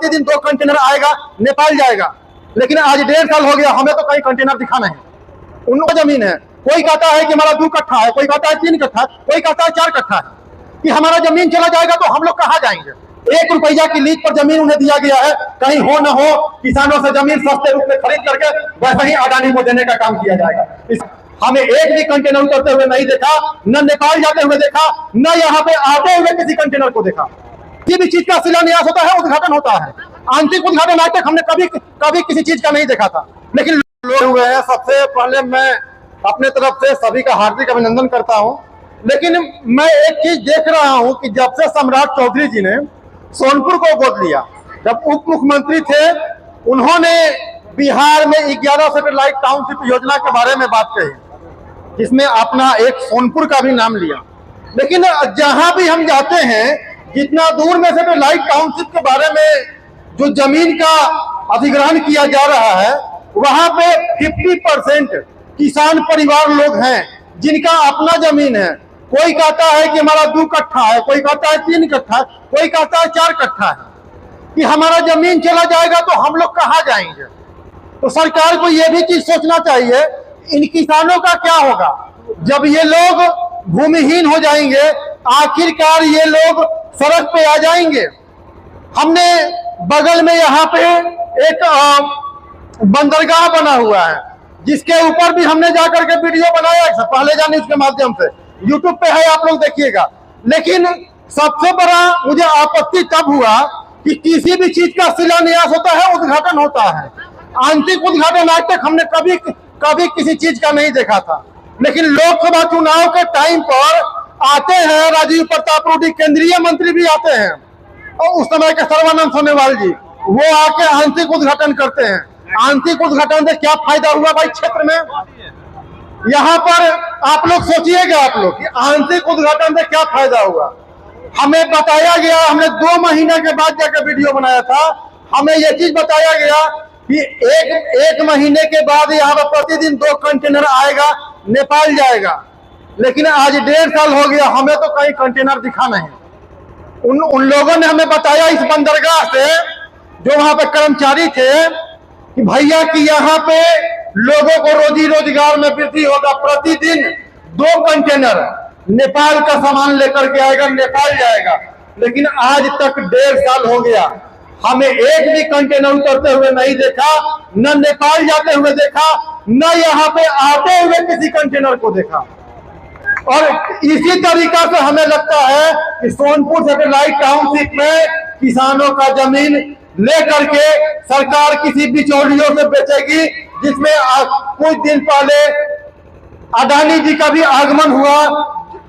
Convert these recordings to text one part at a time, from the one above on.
प्रतिदिन 2 कंटेनर आएगा, नेपाल जाएगा। लेकिन आज 1.5 साल हो गया, हमें तो कहीं कंटेनर दिखा नहीं। उनको जमीन है, कोई कहता है कि हमारा 2 कट्ठा है, कोई कहता है 3 कट्ठा, कोई कहता है 4 कट्ठा है। कि हमारा जमीन चला जाएगा तो हम लोग कहाँ जाएंगे? 1 रुपया की लीज पर जमीन उन्हें दिया गया है, कहीं हो न हो किसानों से जमीन सस्ते रूप में खरीद करके वैसे ही अडानी को देने का काम किया जाएगा। हमें एक भी कंटेनर उतरते हुए नहीं देखा, न नेपाल जाते हुए देखा, न यहाँ पे आते हुए किसी कंटेनर को देखा। किसी भी चीज का शिलान्यास होता है, उद्घाटन होता है, आंतरिक उद्घाटन आज तक हमने कभी किसी चीज का नहीं देखा था। लेकिन लोग हुए हैं। सबसे पहले मैं अपने तरफ से सभी का हार्दिक अभिनंदन करता हूं। लेकिन मैं एक चीज देख रहा हूं कि जब से सम्राट चौधरी जी ने सोनपुर को गोद लिया, जब उप मुख्यमंत्री थे, उन्होंने बिहार में 11 सैटेलाइट टाउनशिप योजना के बारे में बात कही, जिसमें अपना एक सोनपुर का भी नाम लिया। लेकिन जहां भी हम जाते हैं, जितना दूर में सैटेलाइट टाउनशिप के बारे में जो जमीन का अधिग्रहण किया जा रहा है, वहां पे 50% किसान परिवार लोग हैं जिनका अपना जमीन है। कोई कहता है कि हमारा 2 कट्ठा है, कोई कहता है 3 कट्ठा, कोई कहता है 4 कट्ठा है। कि हमारा जमीन चला जाएगा तो हम लोग कहाँ जाएंगे? तो सरकार को यह भी चीज सोचना चाहिए, इन किसानों का क्या होगा जब ये लोग भूमिहीन हो जाएंगे? आखिरकार ये लोग सड़क पे आ जाएंगे। हमने बगल में यहाँ पे एक बंदरगाह बना हुआ है, जिसके ऊपर भी हमने जाकर के वीडियो बनाया है, पहले जाने उसके माध्यम से, यूट्यूब पे है, आप लोग देखिएगा। लेकिन सबसे बड़ा मुझे आपत्ति तब हुआ कि किसी भी चीज का शिलान्यास होता है, उद्घाटन होता है, आंतरिक उद्घाटन आज तक हमने कभी किसी चीज का नहीं देखा था। लेकिन लोकसभा चुनाव के टाइम पर आते हैं राजीव प्रताप रूडी, केंद्रीय मंत्री भी आते हैं, और उस समय के सर्बानंद सोनोवाल जी, वो आके आंतरिक उद्घाटन करते हैं। आंतरिक उद्घाटन से क्या फायदा हुआ भाई क्षेत्र में? यहाँ पर आप लोग सोचिएगा, आप लोग, आंतरिक उद्घाटन से क्या फायदा हुआ? हमें बताया गया, हमने 2 महीने के बाद जाकर वीडियो बनाया था, हमें यह चीज बताया गया कि एक महीने के बाद यहाँ पर प्रतिदिन 2 कंटेनर आएगा, नेपाल जाएगा। लेकिन आज 1.5 साल हो गया, हमें तो कहीं कंटेनर दिखा नहीं। उन लोगों ने हमें बताया इस बंदरगाह से, जो वहां पे कर्मचारी थे, कि भैया कि यहाँ पे लोगों को रोजी रोजगार में वृद्धि होगा, प्रतिदिन 2 कंटेनर नेपाल का सामान लेकर के आएगा, नेपाल जाएगा। लेकिन आज तक 1.5 साल हो गया, हमें एक भी कंटेनर उतरते हुए नहीं देखा, न नेपाल जाते हुए देखा, न यहाँ पे आते हुए किसी कंटेनर को देखा। और इसी तरीका से हमें लगता है कि सोनपुर सैटेलाइट टाउनशिप में किसानों का जमीन लेकर के सरकार किसी बिचौलियों से बेचेगी, जिसमें कुछ दिन पहले अडानी जी का भी आगमन हुआ।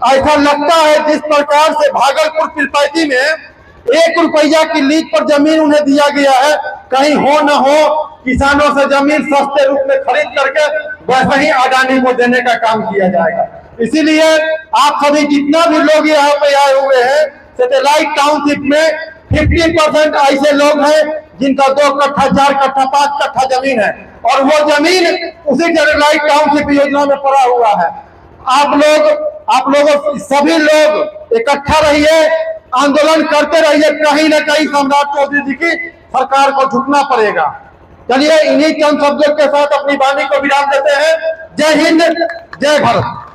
ऐसा लगता है जिस प्रकार से भागलपुर पीरपैंती में 1 रुपया की लीज पर जमीन उन्हें दिया गया है, कहीं हो न हो किसानों से जमीन सस्ते रूप में खरीद करके वैसे ही अडानी को देने का काम किया जाएगा। इसीलिए आप सभी जितना भी लोग यहाँ पे आए हुए हैं, सैटेलाइट टाउनशिप में 50% ऐसे लोग हैं जिनका 2 कट्ठा, 4 कट्ठा, 5 कट्ठा जमीन है, और वो जमीन उसी सैटेलाइट टाउनशिप योजना में पड़ा हुआ है। आप लोगों सभी लोग इकट्ठा रहिए, आंदोलन करते रहिए, कहीं न कहीं सम्राट चौधरी जी की सरकार को झुकना पड़ेगा। चलिए, इन्हीं चंद शब्दों के साथ अपनी वाणी को विराम देते हैं। जय हिंद, जय भारत।